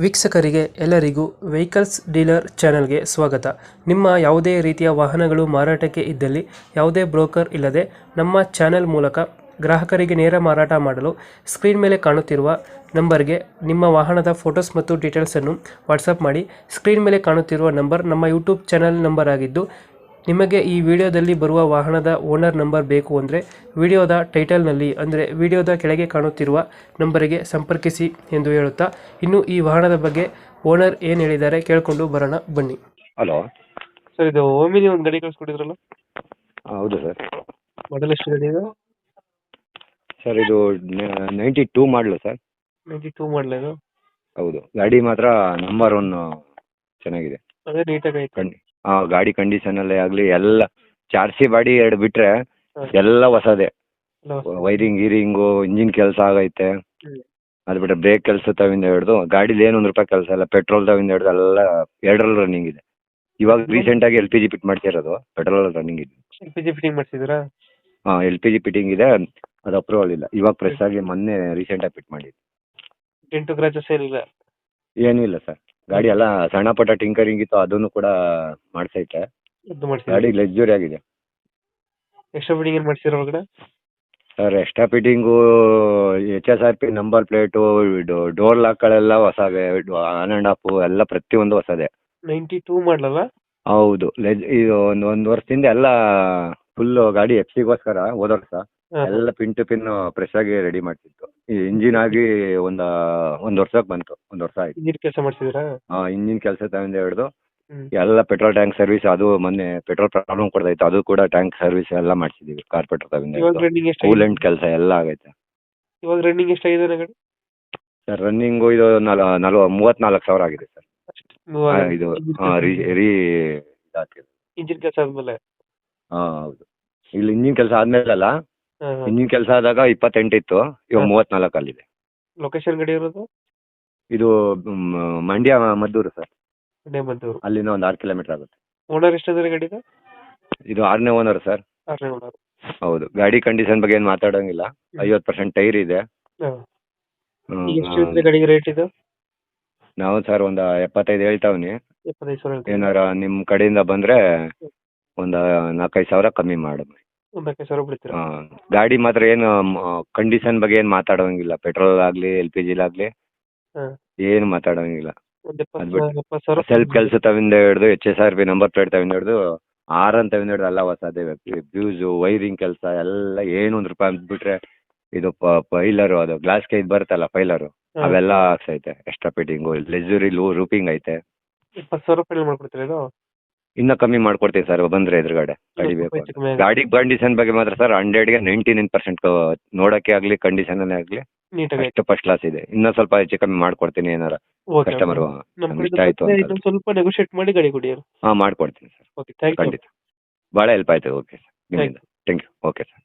ವೀಕ್ಷಕರಿಗೆ ಎಲ್ಲರಿಗೂ vehicles dealer ಚಾನೆಲ್ಗೆ ಸ್ವಾಗತ. ನಿಮ್ಮ ಯಾವುದೇ ರೀತಿಯ ವಾಹನಗಳು ಮಾರಾಟಕ್ಕೆ ಇದ್ದಲ್ಲಿ ಯಾವುದೇ ಬ್ರೋಕರ್ ಇಲ್ಲದೆ ನಮ್ಮ ಚಾನೆಲ್ ಮೂಲಕ ಗ್ರಾಹಕರಿಗೆ ನೇರ ಮಾರಾಟ ಮಾಡಲು ಸ್ಕ್ರೀನ್ ಮೇಲೆ ಕಾಣುತ್ತಿರುವ ನಂಬರ್ಗೆ ನಿಮ್ಮ ವಾಹನದ ಫೋಟೋಸ್ ಮತ್ತು ಡೀಟೇಲ್ಸನ್ನು ವಾಟ್ಸಪ್ ಮಾಡಿ. ಸ್ಕ್ರೀನ್ ಮೇಲೆ ಕಾಣುತ್ತಿರುವ ನಂಬರ್ ನಮ್ಮ ಯೂಟ್ಯೂಬ್ ಚಾನೆಲ್ ನಂಬರ್ ಆಗಿದ್ದು, ನಿಮಗೆ ಈ ವಿಡಿಯೋದಲ್ಲಿ ಬರುವ ವಾಹನದ ಓನರ್ ನಂಬರ್ ಬೇಕು ಅಂದರೆ ವಿಡಿಯೋದ ಟೈಟಲ್ನಲ್ಲಿ ಅಂದರೆ ವಿಡಿಯೋದ ಕೆಳಗೆ ಕಾಣುತ್ತಿರುವ ನಂಬರಿಗೆ ಸಂಪರ್ಕಿಸಿ ಎಂದು ಹೇಳುತ್ತಾ, ಇನ್ನು ಈ ವಾಹನದ ಬಗ್ಗೆ ಓನರ್ ಏನು ಹೇಳಿದ್ದಾರೆ ಕೇಳಿಕೊಂಡು ಬರೋಣ ಬನ್ನಿ. ಹಲೋ ಸರ್, ಇದು ಓಮಿನಿ ಒಂದು ಗಾಡಿ ಕಳಿಸ್ಕೊಟ್ಟಿದ್ರಲ್ಲ, ಹೌದು ಸರ್. ಮಾಡಲ್ ಎಷ್ಟು ಗಾಡಿ ಇದು? ಸರ್ ಇದು 92 ಮಾಡಲು ಸರ್. 92 ಮಾಡಲ್ ಇದು? ಹೌದು. ಗಾಡಿ ಮಾತ್ರ ನಂಬರ್ 1 ಚೆನ್ನಾಗಿದೆ. ಅದೇ ನೀಟಾಗಿ ಐತೆ. ಗಾಡಿ ಕಂಡೀಷನಲ್ಲೇ ಆಗಲಿ ಎಲ್ಲ ಚಾರ್ಸಿ ಬಾಡಿ 2 ಬಿಟ್ಟರೆ ಹಾ. ಎಲ್ಲ ಹೊಸದೇ. ಎಲ್ಲ ಹೊಸ. ವೈರಿಂಗ್ ಗೀರಿಂಗು ಇಂಜಿನ್ ಕೆಲಸ ಆಗೈತೆ. ಹ್ಮ್. ಅದು ಬಿಟ್ಟರೆ ಬ್ರೇಕ್ ಕೆಲಸ ತವಿಂದ ಹಿಡ್ದು ಗಾಡೀಲಿ ಏನು ₹1 ಕೆಲಸ ಇಲ್ಲ. ಪೆಟ್ರೋಲ್ ತವಿಂದ ಹಿಡ್ದು ಎಲ್ಲ 2ರಲ್ಲಿ ರನ್ನಿಂಗ್ ಇದೆ. ಇವಾಗ ರೀಸೆಂಟಾಗಿ LPG ಫಿಟ್ ಮಾಡ್ತಿರೋದು, ಪೆಟ್ರೋಲ್ ರನ್ನಿಂಗ್ ಇದೆ. LPG ಫಿಟ್ಟಿಂಗ್ ಮಾಡಿಸಿದ್ರಾ? ಹಾಂ, LPG ಫಿಟ್ಟಿಂಗ್ ಇದೆ. ಅದು ಅಪ್ರೂವಲ್ ಇಲ್ಲ. ಇವಾಗ ಫ್ರೆಶ್ ಆಗಿ ಮೊನ್ನೆ ರೀಸೆಂಟಾಗಿ ಫಿಟ್ ಮಾಡಿದ್ದು. ಡೆಂಟು ಕ್ರಾಚಸ್ ಏನಿಲ್ಲ? ಏನೂ ಇಲ್ಲ ಸರ್. ಗಾಡಿ ಎಲ್ಲ ಸಣ್ಣ ಪುಟ್ಟ ಟಿಂಕರಿಂಗ್ ಇತ್ತು, ಅದನ್ನು ಕೂಡ ಮಾಡಿಸೈತೆ. ಅದು ಮಾಡಿಸಿದ್ರಾ? ಗಾಡಿ ಲಕ್ಸುರಿ ಆಗಿದೆ ಎಕ್ಸ್ಟ್ರಾ ಫಿಟ್ಟಿಂಗ್ ಏನು ಮಾಡಿಸಿರೋ ಒಳಗಡೆ? Sir. Extra fitting HSRP number plate, door ಲಾಕ್ಗಳೆಲ್ಲ ಹೊಸವೇ, ಆನ್ ಆ್ಯಂಡ್ ಆಫು ಎಲ್ಲ ಪ್ರತಿಯೊಂದು ಹೊಸದೇ. 92 ಮಾಡಲಲ್ಲ? ಹೌದು. ಇದು ಒಂದು ವರ್ಷದಿಂದ ಎಲ್ಲ ಫುಲ್ಲು ಗಾಡಿ FC ಗೋಸ್ಕರ ಹೋದ ವರ್ಷ ಎಲ್ಲ ಪಿನ್ ಟು ಪಿನ್ ಫ್ರೆಶ್ ಆಗಿ ರೆಡಿ ಮಾಡ್ತಿತ್ತು. ಈ ಇಂಜಿನ್ ಆಗಿ ಒಂದು ವರ್ಷಕ್ಕೆ ಬಂತು, 1 ವರ್ಷ ಆಯ್ತು. ಇಂಜಿನ್ ಕೆಲಸ ಮಾಡಿಸಿದ್ರಾ? ಹಾಂ, ಇಂಜಿನ್ ಕೆಲಸ ತಗೊಂಡು ಹಿಡಿದು ಹ್ಮ್. ಎಲ್ಲ ಪೆಟ್ರೋಲ್ ಟ್ಯಾಂಕ್ ಸರ್ವಿಸ್, ಅದು ಮೊನ್ನೆ ಪೆಟ್ರೋಲ್ ಪ್ರಾಬ್ಲಮ್ ಕೊಡ್ತಾಯಿತ್ತು, ಅದು ಕೂಡ ಟ್ಯಾಂಕ್ ಸರ್ವಿಸ್ ಎಲ್ಲ ಮಾಡಿಸಿದ್ದೀವಿ. ಕಾರ್ಪೆಟ್ರ್ ತಗೊಂಡು ಇವಾಗ ಹಿಡಿದು ರನ್ನಿಂಗ್ ಎಷ್ಟಾಗಿದೆ? ಕೂಲೆಂಟ್ ಕೆಲಸ ಎಲ್ಲ ಆಗೈತೆ. ಇವಾಗ ರನ್ನಿಂಗ್ ಎಷ್ಟಾಗಿದೆ ಗಾಡಿ? ಸರ್ ರನ್ನಿಂಗು ಇದು 34,000 ಆಗಿದೆ ಸರ್. ಇದು ಇದಾಗ್ತಿದೆ. ಇಂಜಿನ್ ಕೆಲಸ ಆದ್ಮೇಲೆ? ಹಾಂ, ಹೌದು. ಇಲ್ಲಿ ಇಂಜಿನ್ ಕೆಲಸ ಆದಮೇಲಲ್ಲ, ಇಂಜಿನ್ ಕೆಲಸ ಆದಾಗ 28 ಇತ್ತು, ಇವಾಗ 34 ಲೊಕೇಶನ್ ಗಾಡಿ ಇರೋದು? ಇದು ಮಂಡ್ಯ ಮದ್ದೂರು ಸರ್. ಮದ್ದೂರು. ಅಲ್ಲಿಂದ ಒಂದು 6 ಕಿಲೋಮೀಟರ್ ಆಗುತ್ತೆ. ಓನರ್ ಎಷ್ಟಿದ್ದಾರೆ ಗಾಡಿದು? ಇದು 6ನೇ ಓನರ್ ಸರ್. 6ನೇ ಓನರ್. ಹೌದು. ಗಾಡಿ ಕಂಡೀಷನ್ ಬಗ್ಗೆ ಏನು ಮಾತಾಡೋಂಗಿಲ್ಲ. 50% ಟೈರ್ ಇದೆ. ಎಷ್ಟು ಇರುತ್ತೆ ಗಾಡಿಗೆ ರೇಟ್ ಇದು? ನಾವು ಸರ್ ಒಂದು 75 ಹೇಳ್ತಾವ್ನಿ. 75,000 ಏನಾರ ನಿಮ್ಮ ಕಡೆಯಿಂದ ಬಂದರೆ ಒಂದು 4-5 ಸಾವಿರ ಕಮ್ಮಿ ಮಾಡಿ. ಒಂದು 5,000 ಬಿಡ್ತೀರಾ? ಹಾಂ. ಗಾಡಿ ಮಾತ್ರ ಏನು ಕಂಡೀಷನ್ ಬಗ್ಗೆ ಏನು ಮಾತಾಡೋಂಗಿಲ್ಲ. ಪೆಟ್ರೋಲ್ ಆಗಲಿ LPGಲಾಗಲಿ ಹಾಂ. ಏನು ಮಾತಾಡೋಂಗಿಲ್ಲ. ಒಂದು ಅದು ಬಿಟ್ಟು 70,000 ಸೆಲ್ಫ್ ಕೆಲಸ ತವಿಂದ ಹಿಡಿದು HSRP ನಂಬರ್ ಪ್ಲೇಟ್ ತವಿಂದ ಹಿಡಿದು ಆರನ್ ತವಿಂದ ಹಿಡಿದು ಎಲ್ಲ ಹೊಸದೇ. ಫ್ಯೂಸು, ವೈರಿಂಗ್ ಕೆಲಸ ಎಲ್ಲ ಏನು ₹1 ಬಿಟ್ಟರೆ ಇದು ಪೈಲರು, ಅದು ಗ್ಲಾಸ್ಗೆ ಇದು ಬರುತ್ತಲ್ಲ ಪೈಲರು, ಅವೆಲ್ಲ ಹಾಕ್ಸೈತೆ. ಎಕ್ಸ್ಟ್ರಾ ಫಿಟ್ಟಿಂಗು, ಲಕ್ಸುರಿ ರೂಪಿಂಗ್ ಐತೆ. 20,000 ಫೈನಲ್ ಮಾಡ್ಕೊಡ್ತೀರಾ ಇದು? ಇನ್ನೂ ಕಮ್ಮಿ ಮಾಡ್ಕೊಡ್ತೀನಿ ಸರ್, ಬಂದರೆ ಎದುರುಗಡೆ ಗಾಡಿ ಬೇಕು. ಗಾಡಿ ಕಂಡೀಷನ್ ಬಗ್ಗೆ ಮಾತ್ರ ಸರ್ 100ಗೆ 99% ನೋಡೋಕ್ಕೆ ಆಗಲಿ ಕಂಡೀಷನಲ್ಲೇ ಆಗಲಿ ನೀಟಾಗಿ ಅಷ್ಟು ಫಸ್ಟ್ ಕ್ಲಾಸ್ ಇದೆ. ಇನ್ನೂ ಸ್ವಲ್ಪ ಹೆಚ್ಚು ಕಮ್ಮಿ ಮಾಡ್ಕೊಡ್ತೀನಿ ಏನಾರ ಕಸ್ಟಮರು ಇಷ್ಟ ಆಯಿತು ಅಂತ. ಇನ್ನೊಂದು ಸ್ವಲ್ಪ ನೆಗೋಷಿಯೇಟ್ ಮಾಡಿ ಗಾಡಿ ಕೊಡಿ. ಹಾಂ, ಮಾಡ್ಕೊಡ್ತೀನಿ ಸರ್. Okay, thank you. ಖಂಡಿತ. ಭಾಳ ಹೆಲ್ಪ್ ಆಯಿತು. ಓಕೆ ಸರ್, ನಿಮ್ಮಿಂದ ಥ್ಯಾಂಕ್ ಯು. Okay sir.